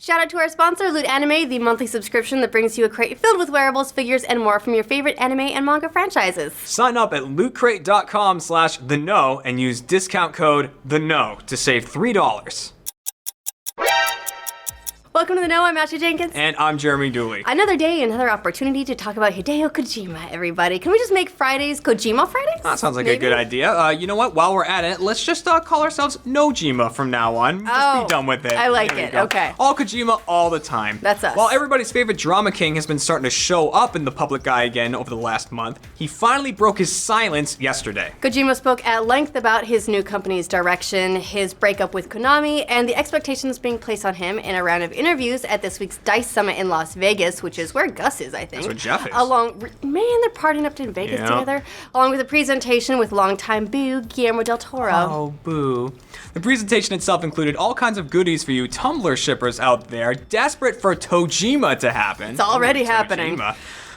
Shout out to our sponsor, Loot Anime, the monthly subscription that brings you a crate filled with wearables, figures, and more from your favorite anime and manga franchises. Sign up at lootcrate.com/theknow and use discount code THEKNOW to save $3. Welcome to The Know, I'm Ashley Jenkins. And I'm Jeremy Dooley. Another day, another opportunity to talk about Hideo Kojima, everybody. Can we just make Fridays Kojima Fridays? That sounds like a good idea. You know what? While we're at it, let's just call ourselves Nojima from now on. Just be done with it. I like it. Okay. All Kojima all the time. That's us. While everybody's favorite drama king has been starting to show up in the public eye again over the last month, he finally broke his silence yesterday. Kojima spoke at length about his new company's direction, his breakup with Konami, and the expectations being placed on him in a round of interviews at this week's DICE Summit in Las Vegas, which is where Gus is, I think. That's where Jeff is. Man, they're partying up in Vegas together. Along with a presentation with longtime boo, Guillermo del Toro. Oh, boo. The presentation itself included all kinds of goodies for you Tumblr shippers out there, desperate for Tojima to happen. It's already happening.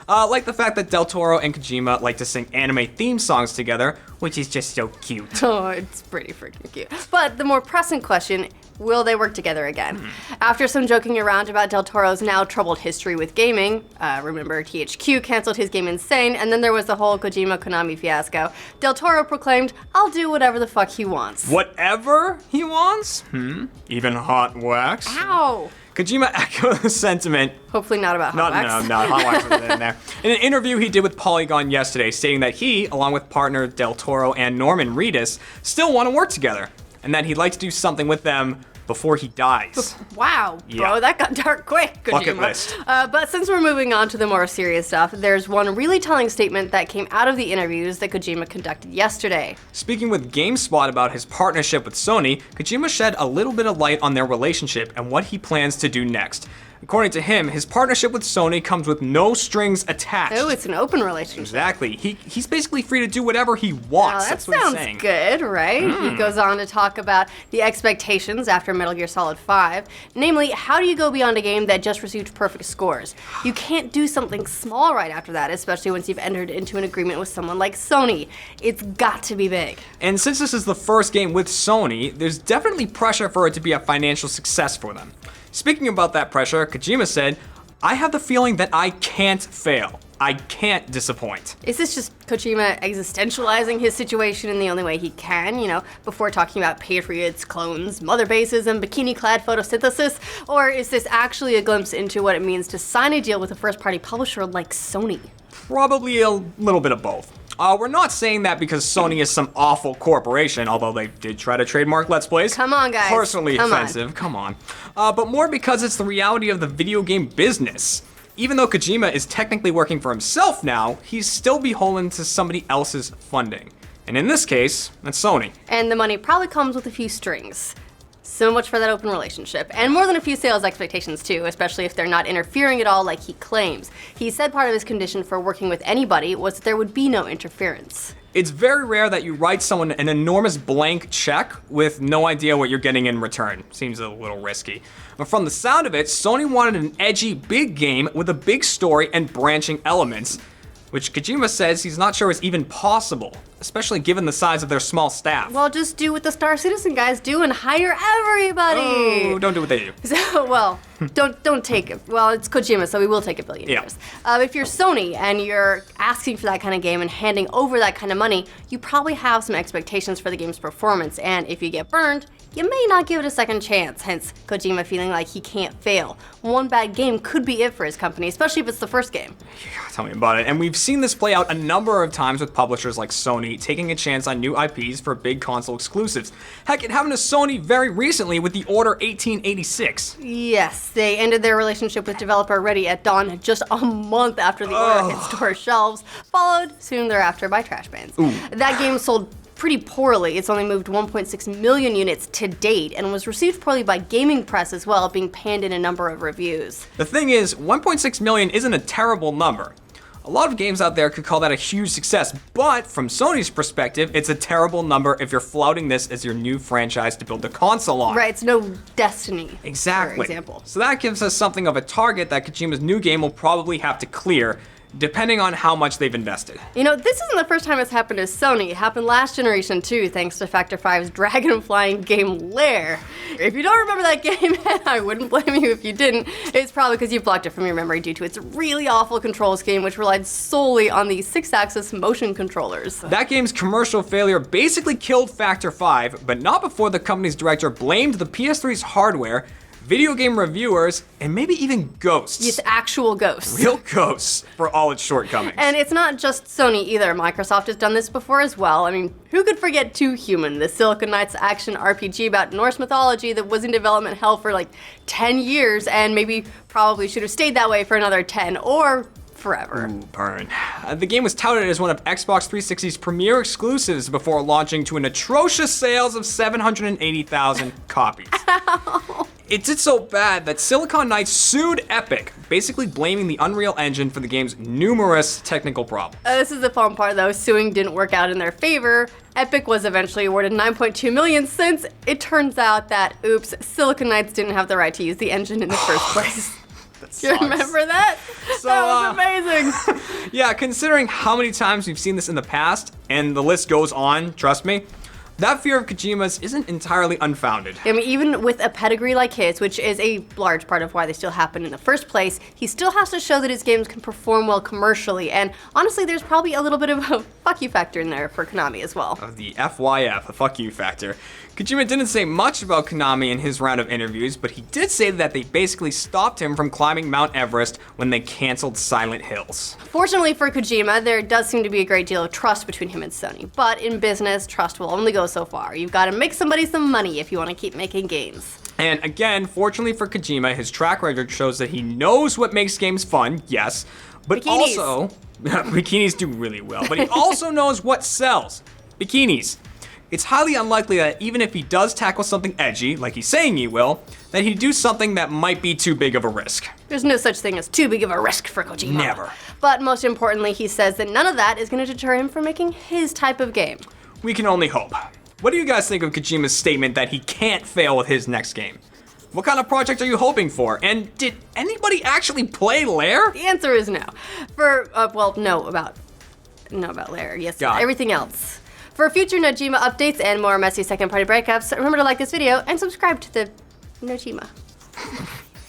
Like the fact that Del Toro and Kojima like to sing anime theme songs together, which is just so cute. Oh, it's pretty freaking cute. But the more pressing question, will they work together again? After some joking around about Del Toro's now troubled history with gaming, remember THQ canceled his game Insane, and then there was the whole Kojima-Konami fiasco, Del Toro proclaimed, I'll do whatever the fuck he wants. Whatever he wants? Even hot wax? Ow! Kojima echoed the sentiment. Hopefully not about hot wax. No, hot wax wasn't in there. In an interview he did with Polygon yesterday, stating that he, along with partner Del Toro and Norman Reedus, still want to work together, and that he'd like to do something with them before he dies. Wow, bro, that got dark quick, Kojima. Bucket list. But since we're moving on to the more serious stuff, there's one really telling statement that came out of the interviews that Kojima conducted yesterday. Speaking with GameSpot about his partnership with Sony, Kojima shed a little bit of light on their relationship and what he plans to do next. According to him, his partnership with Sony comes with no strings attached. Oh, it's an open relationship. Exactly. He's basically free to do whatever he wants. That what he's saying. Sounds good, right? He goes on to talk about the expectations after Metal Gear Solid 5. Namely, how do you go beyond a game that just received perfect scores? You can't do something small right after that, especially once you've entered into an agreement with someone like Sony. It's got to be big. And since this is the first game with Sony, there's definitely pressure for it to be a financial success for them. Speaking about that pressure, Kojima said, I have the feeling that I can't fail. I can't disappoint. Is this just Kojima existentializing his situation in the only way he can, before talking about Patriots, clones, mother bases, and bikini-clad photosynthesis? Or is this actually a glimpse into what it means to sign a deal with a first-party publisher like Sony? Probably a little bit of both. We're not saying that because Sony is some awful corporation, although they did try to trademark Let's Plays. Come on, guys. Personally offensive. Come on. But more because it's the reality of the video game business. Even though Kojima is technically working for himself now, he's still beholden to somebody else's funding. And in this case, that's Sony. And the money probably comes with a few strings. So much for that open relationship. And more than a few sales expectations too, especially if they're not interfering at all like he claims. He said part of his condition for working with anybody was that there would be no interference. It's very rare that you write someone an enormous blank check with no idea what you're getting in return. Seems a little risky. But from the sound of it, Sony wanted an edgy big game with a big story and branching elements, which Kojima says he's not sure is even possible, especially given the size of their small staff. Well, just do what the Star Citizen guys do and hire everybody. Oh, don't do what they do. So, well, don't take it. Well, it's Kojima, so we will take $1 billion. Yeah. If you're Sony and you're asking for that kind of game and handing over that kind of money, you probably have some expectations for the game's performance, and if you get burned, you may not give it a second chance, hence Kojima feeling like he can't fail. One bad game could be it for his company, especially if it's the first game. Yeah, tell me about it. And we've seen this play out a number of times with publishers like Sony taking a chance on new IPs for big console exclusives. Heck, it happened to Sony very recently with the Order 1886. Yes, they ended their relationship with developer Ready at Dawn just a month after the order hit store shelves, followed soon thereafter by trash bans. That game sold pretty poorly. It's only moved 1.6 million units to date and was received poorly by gaming press as well, being panned in a number of reviews. The thing is, 1.6 million isn't a terrible number. A lot of games out there could call that a huge success, but from Sony's perspective, it's a terrible number if you're flouting this as your new franchise to build a console on. Right, it's no Destiny, exactly. for example. So that gives us something of a target that Kojima's new game will probably have to clear, depending on how much they've invested. You know, this isn't the first time it's happened to Sony. It happened last generation too, thanks to Factor 5's dragon flying game Lair. If you don't remember that game, and I wouldn't blame you if you didn't, it's probably because you've blocked it from your memory due to its really awful control scheme, which relied solely on the 6-axis motion controllers. That game's commercial failure basically killed Factor 5, but not before the company's director blamed the PS3's hardware, video game reviewers, and maybe even ghosts. It's actual ghosts. Real ghosts for all its shortcomings. And it's not just Sony either. Microsoft has done this before as well. I mean, who could forget Two Human, the Silicon Knights action RPG about Norse mythology that was in development hell for like 10 years and probably should have stayed that way for another 10 or forever. Ooh, burn. The game was touted as one of Xbox 360's premier exclusives before launching to an atrocious sales of 780,000 copies. Ow. It did so bad that Silicon Knights sued Epic, basically blaming the Unreal Engine for the game's numerous technical problems. This is the fun part though. Suing didn't work out in their favor. Epic was eventually awarded $9.2 million since it turns out that, oops, Silicon Knights didn't have the right to use the engine in the first place. Do you remember that? So, that was amazing. Yeah, considering how many times we've seen this in the past, and the list goes on, trust me, that fear of Kojima's isn't entirely unfounded. I mean, even with a pedigree like his, which is a large part of why they still happen in the first place, he still has to show that his games can perform well commercially, and honestly, there's probably a little bit of a fuck you factor in there for Konami as well. Of the FYF, the fuck you factor. Kojima didn't say much about Konami in his round of interviews, but he did say that they basically stopped him from climbing Mount Everest when they canceled Silent Hills. Fortunately for Kojima, there does seem to be a great deal of trust between him and Sony, but in business, trust will only go so far. You've got to make somebody some money if you want to keep making games. And again, fortunately for Kojima, his track record shows that he knows what makes games fun, yes, but Bikinis. also, bikinis do really well, but he also knows what sells, bikinis. It's highly unlikely that even if he does tackle something edgy, like he's saying he will, that he'd do something that might be too big of a risk. There's no such thing as too big of a risk for Kojima. Never. But most importantly, he says that none of that is going to deter him from making his type of game. We can only hope. What do you guys think of Kojima's statement that he can't fail with his next game? What kind of project are you hoping for? And did anybody actually play Lair? The answer is no. No about Lair. Yes, Got it. everything else. For future Nojima updates and more messy second-party breakups, remember to like this video and subscribe to the Nojima.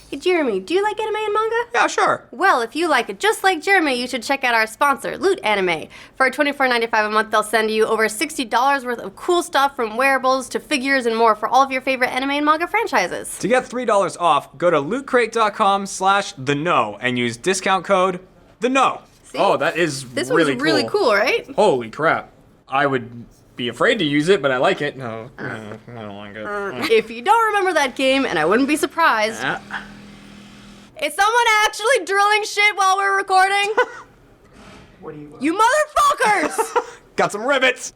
Hey, Jeremy, do you like anime and manga? Yeah, sure. Well, if you like it just like Jeremy, you should check out our sponsor, Loot Anime. For $24.95 a month, they'll send you over $60 worth of cool stuff from wearables to figures and more for all of your favorite anime and manga franchises. To get $3 off, go to lootcrate.com/theknow and use discount code TheKnow. See? Oh, that is This really one's really cool, right? Holy crap. I would be afraid to use it, but I like it. No, I don't like it. If you don't remember that game, and I wouldn't be surprised, is someone actually drilling shit while we're recording? What do you want? You motherfuckers! Got some rivets.